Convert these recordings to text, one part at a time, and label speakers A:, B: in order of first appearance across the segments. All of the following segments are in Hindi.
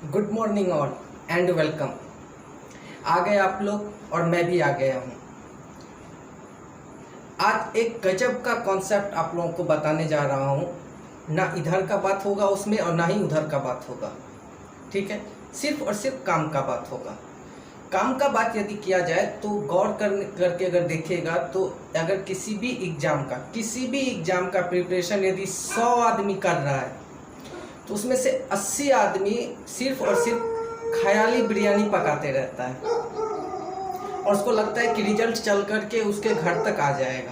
A: Good morning all and welcome. आ गए आप लोग और मैं भी आ गया हूँ। आज एक गजब का कॉन्सेप्ट आप लोगों को बताने जा रहा हूँ। ना इधर का बात होगा उसमें और ना ही उधर का बात होगा, ठीक है। सिर्फ और सिर्फ काम का बात होगा। काम का बात यदि किया जाए तो गौर करके अगर देखिएगा तो अगर किसी भी एग्ज़ाम का प्रिपरेशन यदि 100 आदमी कर रहा है तो उसमें से 80 आदमी सिर्फ और सिर्फ ख्याली बिरयानी पकाते रहता है और उसको लगता है कि रिजल्ट चल करके उसके घर तक आ जाएगा।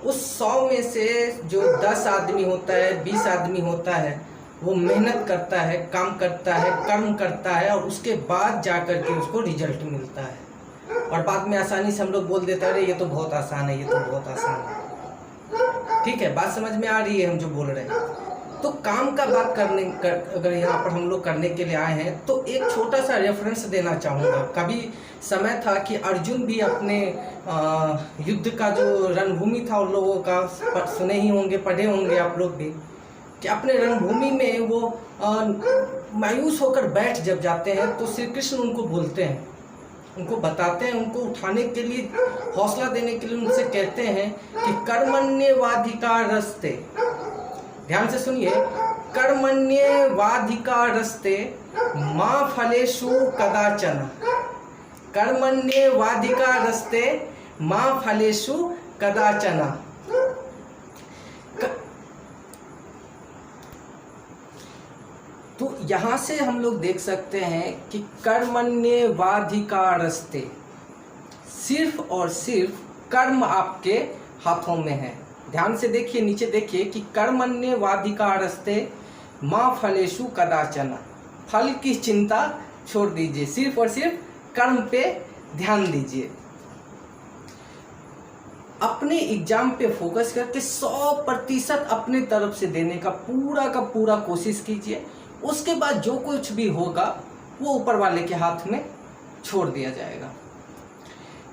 A: उस 100 में से जो 10 आदमी होता है, 20 आदमी होता है, वो मेहनत करता है, काम करता है, कर्म करता है और उसके बाद जा कर के उसको रिजल्ट मिलता है। और बाद में आसानी से हम लोग बोल देते हैं अरे ये तो बहुत आसान है, ये तो बहुत आसान है। ठीक है, बात समझ में आ रही है हम जो बोल रहे हैं। तो काम का बात अगर यहाँ पर हम लोग करने के लिए आए हैं तो एक छोटा सा रेफरेंस देना चाहूँगा। कभी समय था कि अर्जुन भी अपने युद्ध का जो रणभूमि था उन लोगों का सुने ही होंगे, पढ़े होंगे आप लोग भी, कि अपने रणभूमि में वो मायूस होकर बैठ जब जाते हैं तो श्री कृष्ण उनको बोलते हैं, उनको बताते हैं, उनको उठाने के लिए, हौसला देने के लिए उनसे कहते हैं कि कर्मण्येवाधिकारस्ते, ध्यान से सुनिए, कर्मण्येवाधिकारस्ते मा फलेषु कदाचन, कर्मण्येवाधिकारस्ते मा फलेषु कदाचन। तो यहाँ से हम लोग देख सकते हैं कि कर्मण्येवाधिकारस्ते, सिर्फ और सिर्फ कर्म आपके हाथों में है। ध्यान से देखिए, नीचे देखिए कि कर्मण्येवाधिकारस्ते माँ फलेषु कदाचन, फल की चिंता छोड़ दीजिए, सिर्फ और सिर्फ कर्म पे ध्यान दीजिए। अपने एग्जाम पे फोकस करके 100% अपने तरफ से देने का पूरा कोशिश कीजिए। उसके बाद जो कुछ भी होगा वो ऊपर वाले के हाथ में छोड़ दिया जाएगा,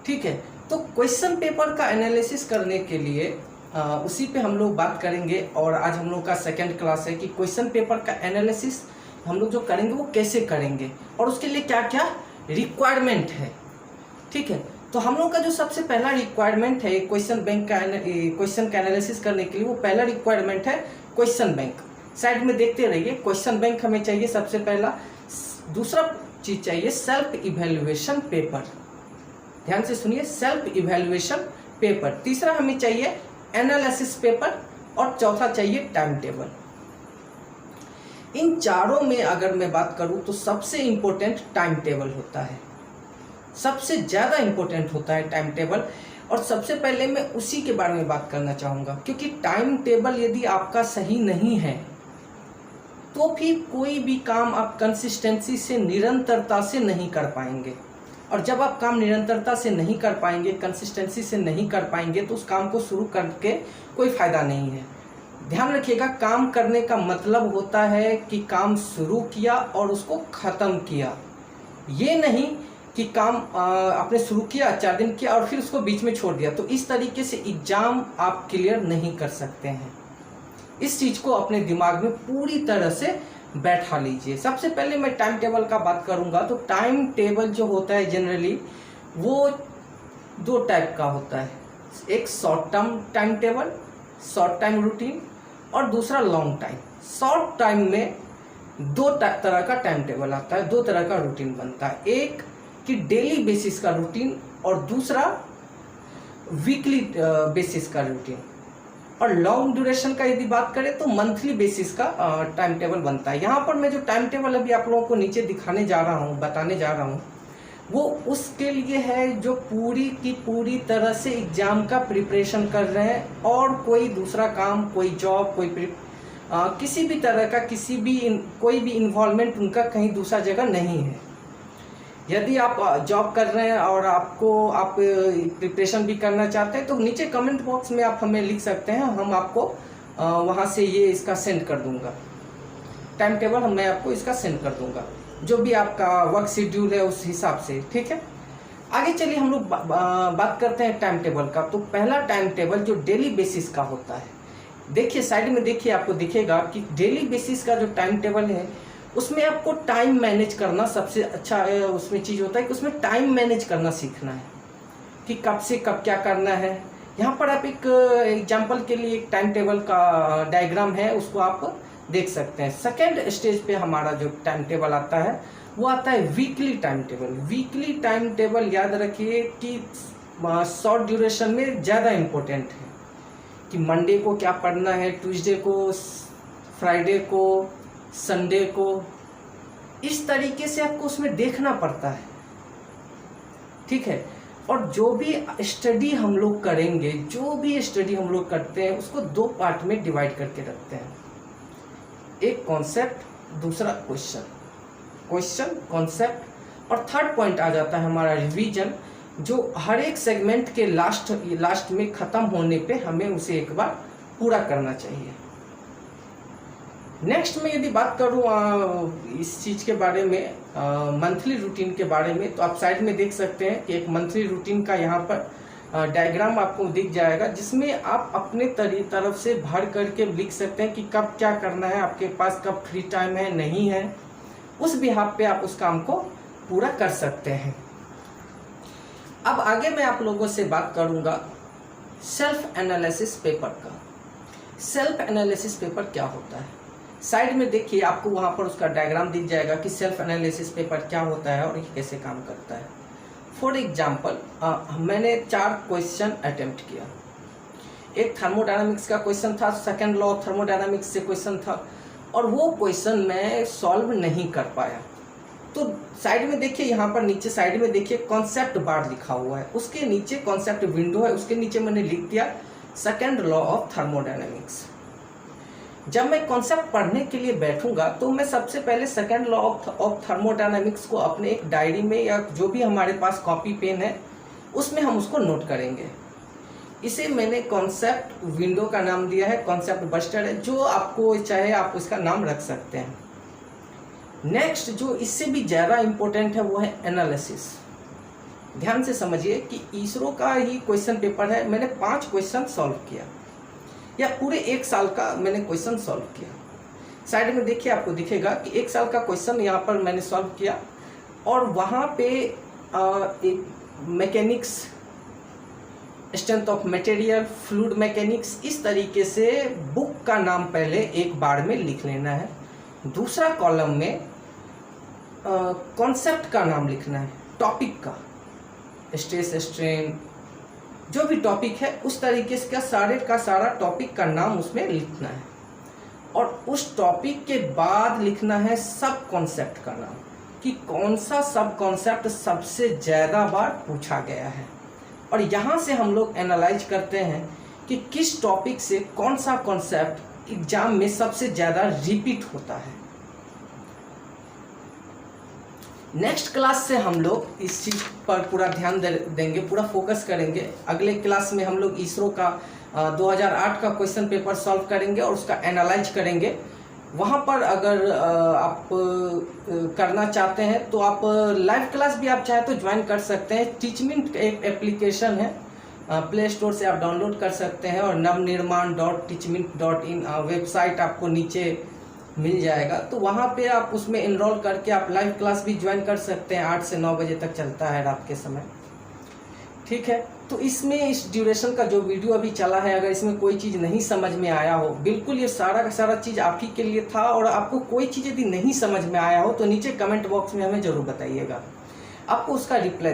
A: ठीक है। तो क्वेश्चन पेपर का एनालिसिस करने के लिए उसी पे हम लोग बात करेंगे। और आज हम लोग का सेकंड क्लास है कि क्वेश्चन पेपर का एनालिसिस हम लोग जो करेंगे वो कैसे करेंगे और उसके लिए क्या क्या रिक्वायरमेंट है, ठीक है। तो हम लोग का जो सबसे पहला रिक्वायरमेंट है क्वेश्चन का एनालिसिस करने के लिए, वो पहला रिक्वायरमेंट है क्वेश्चन बैंक। साइड में देखते रहिए, क्वेश्चन बैंक हमें चाहिए सबसे पहला। दूसरा चीज चाहिए सेल्फ इवैल्यूएशन पेपर, ध्यान से सुनिए, सेल्फ इवैल्यूएशन पेपर। तीसरा हमें चाहिए एनालिसिस पेपर और चौथा चाहिए टाइम टेबल। इन चारों में अगर मैं बात करूं तो सबसे इंपॉर्टेंट टाइम टेबल होता है, सबसे ज़्यादा इंपॉर्टेंट होता है टाइम टेबल। और सबसे पहले मैं उसी के बारे में बात करना चाहूँगा, क्योंकि टाइम टेबल यदि आपका सही नहीं है तो फिर कोई भी काम आप कंसिस्टेंसी से, निरंतरता से नहीं कर पाएंगे। और जब आप काम निरंतरता से नहीं कर पाएंगे, कंसिस्टेंसी से नहीं कर पाएंगे, तो उस काम को शुरू करके कोई फ़ायदा नहीं है। ध्यान रखिएगा, काम करने का मतलब होता है कि काम शुरू किया और उसको ख़त्म किया। ये नहीं कि काम आपने शुरू किया, 4 दिन किया और फिर उसको बीच में छोड़ दिया, तो इस तरीके से एग्ज़ाम आप क्लियर नहीं कर सकते हैं। इस चीज़ को अपने दिमाग में पूरी तरह से बैठा लीजिए। सबसे पहले मैं टाइम टेबल का बात करूंगा। तो टाइम टेबल जो होता है जनरली वो 2 टाइप का होता है, एक short term time table, short time routine, और दूसरा लॉन्ग टाइम। शॉर्ट टाइम में 2 तरह का टाइम टेबल आता है, 2 तरह का रूटीन बनता है। एक कि डेली बेसिस का रूटीन और दूसरा वीकली बेसिस का रूटीन। और लॉन्ग ड्यूरेशन का यदि बात करें तो मंथली बेसिस का टाइम टेबल बनता है। यहाँ पर मैं जो टाइम टेबल अभी आप लोगों को नीचे दिखाने जा रहा हूँ, बताने जा रहा हूँ, वो उसके लिए है जो पूरी की पूरी तरह से एग्ज़ाम का प्रिपरेशन कर रहे हैं और कोई दूसरा काम, कोई जॉब, किसी भी तरह का कोई भी इन्वॉल्वमेंट उनका कहीं दूसरा जगह नहीं है। यदि आप जॉब कर रहे हैं और आप प्रिपरेशन भी करना चाहते हैं तो नीचे कमेंट बॉक्स में आप हमें लिख सकते हैं, हम आपको वहाँ से ये इसका सेंड कर दूंगा, टाइम टेबल मैं आपको इसका सेंड कर दूंगा, जो भी आपका वर्क शेड्यूल है उस हिसाब से, ठीक है। आगे चलिए हम लोग बात करते हैं टाइम टेबल का। तो पहला टाइम टेबल जो डेली बेसिस का होता है, देखिए साइड में देखिए, आपको दिखेगा कि डेली बेसिस का जो टाइम टेबल है उसमें आपको टाइम मैनेज करना सबसे अच्छा है। उसमें चीज़ होता है कि उसमें टाइम मैनेज करना सीखना है कि कब से कब क्या करना है। यहाँ पर आप एक एग्जाम्पल के लिए एक टाइम टेबल का डायग्राम है, उसको आप देख सकते हैं। सेकेंड स्टेज पे हमारा जो टाइम टेबल आता है वो आता है weekly time table. Weekly time table याद रखिए कि शॉर्ट ड्यूरेशन में ज़्यादा इम्पोर्टेंट है कि मंडे को क्या पढ़ना है, ट्यूसडे को, फ्राइडे को, संडे को, इस तरीके से आपको उसमें देखना पड़ता है, ठीक है। और जो भी स्टडी हम लोग करेंगे, जो भी स्टडी हम लोग करते हैं, उसको दो पार्ट में डिवाइड करके रखते हैं। एक कॉन्सेप्ट, दूसरा क्वेश्चन, क्वेश्चन कॉन्सेप्ट, और थर्ड पॉइंट आ जाता है हमारा रिवीजन, जो हर एक सेगमेंट के लास्ट में ख़त्म होने पे हमें उसे एक बार पूरा करना चाहिए। नेक्स्ट में यदि बात करूँ इस चीज़ के बारे में, मंथली रूटीन के बारे में, तो आप साइड में देख सकते हैं कि एक मंथली रूटीन का यहाँ पर डायग्राम आपको दिख जाएगा, जिसमें आप अपने तरफ से भर करके लिख सकते हैं कि कब क्या करना है, आपके पास कब फ्री टाइम है, नहीं है, उस बिहाफ पे आप उस काम को पूरा कर सकते हैं। अब आगे मैं आप लोगों से बात करूँगा सेल्फ एनालिसिस पेपर का। सेल्फ एनालिसिस पेपर क्या होता है, साइड में देखिए आपको वहाँ पर उसका डायग्राम दिख जाएगा कि सेल्फ एनालिसिस पेपर क्या होता है और ये कैसे काम करता है। फॉर एग्जांपल मैंने 4 क्वेश्चन अटेम्प्ट किया। एक थर्मोडायनामिक्स का क्वेश्चन था, सेकंड लॉ ऑफ थर्मोडायनामिक्स से क्वेश्चन था, और वो क्वेश्चन मैं सॉल्व नहीं कर पाया। तो साइड में देखिए, यहाँ पर नीचे साइड में देखिए कॉन्सेप्ट बार लिखा हुआ है, उसके नीचे कॉन्सेप्ट विंडो है, उसके नीचे मैंने लिख दिया सेकंड लॉ ऑफ थर्मोडायनामिक्स। जब मैं कॉन्सेप्ट पढ़ने के लिए बैठूंगा तो मैं सबसे पहले सेकंड लॉ ऑफ थर्मोडायनामिक्स को अपने एक डायरी में या जो भी हमारे पास कॉपी पेन है उसमें हम उसको नोट करेंगे। इसे मैंने कॉन्सेप्ट विंडो का नाम दिया है, कॉन्सेप्ट बस्टर है, जो आपको चाहे आप उसका नाम रख सकते हैं। नेक्स्ट जो इससे भी ज़्यादा इम्पोर्टेंट है वो है एनालिसिस। ध्यान से समझिए कि इसरो का ही क्वेश्चन पेपर है, मैंने 5 क्वेश्चन सॉल्व किया, या पूरे 1 साल का मैंने क्वेश्चन सॉल्व किया। साइड में देखिए आपको दिखेगा कि 1 साल का क्वेश्चन यहाँ पर मैंने सॉल्व किया, और वहाँ पे एक mechanics, strength of material, fluid mechanics, इस तरीके से बुक का नाम पहले एक बार में लिख लेना है। दूसरा कॉलम में कॉन्सेप्ट का नाम लिखना है, टॉपिक का, स्ट्रेस स्ट्रेन, जो भी टॉपिक है उस तरीके से का सारा टॉपिक का नाम उसमें लिखना है। और उस टॉपिक के बाद लिखना है सब कॉन्सेप्ट का नाम, कि कौन सा सब कॉन्सेप्ट सबसे ज़्यादा बार पूछा गया है। और यहाँ से हम लोग एनालाइज करते हैं कि किस टॉपिक से कौन सा कॉन्सेप्ट एग्जाम में सबसे ज़्यादा रिपीट होता है। नेक्स्ट क्लास से हम लोग इस चीज़ पर पूरा ध्यान देंगे, पूरा फोकस करेंगे। अगले क्लास में हम लोग इसरो का 2008 का क्वेश्चन पेपर सॉल्व करेंगे और उसका एनालाइज करेंगे। वहाँ पर अगर आप करना चाहते हैं तो आप लाइव क्लास भी आप चाहे तो ज्वाइन कर सकते हैं। टीचमिंट एक एप्लीकेशन है, प्ले स्टोर से आप डाउनलोड कर सकते हैं, और navnirman.teachmint.in वेबसाइट आपको नीचे मिल जाएगा। तो वहाँ पे आप उसमें इनरोल करके आप लाइव क्लास भी ज्वाइन कर सकते हैं। 8 से 9 बजे तक चलता है रात के समय, ठीक है। तो इसमें इस ड्यूरेशन का जो वीडियो अभी चला है, अगर इसमें कोई चीज़ नहीं समझ में आया हो, बिल्कुल ये सारा का सारा चीज़ आप ही के लिए था, और आपको कोई चीज़ यदि नहीं समझ में आया हो तो नीचे कमेंट बॉक्स में हमें ज़रूर बताइएगा, आपको उसका रिप्लाई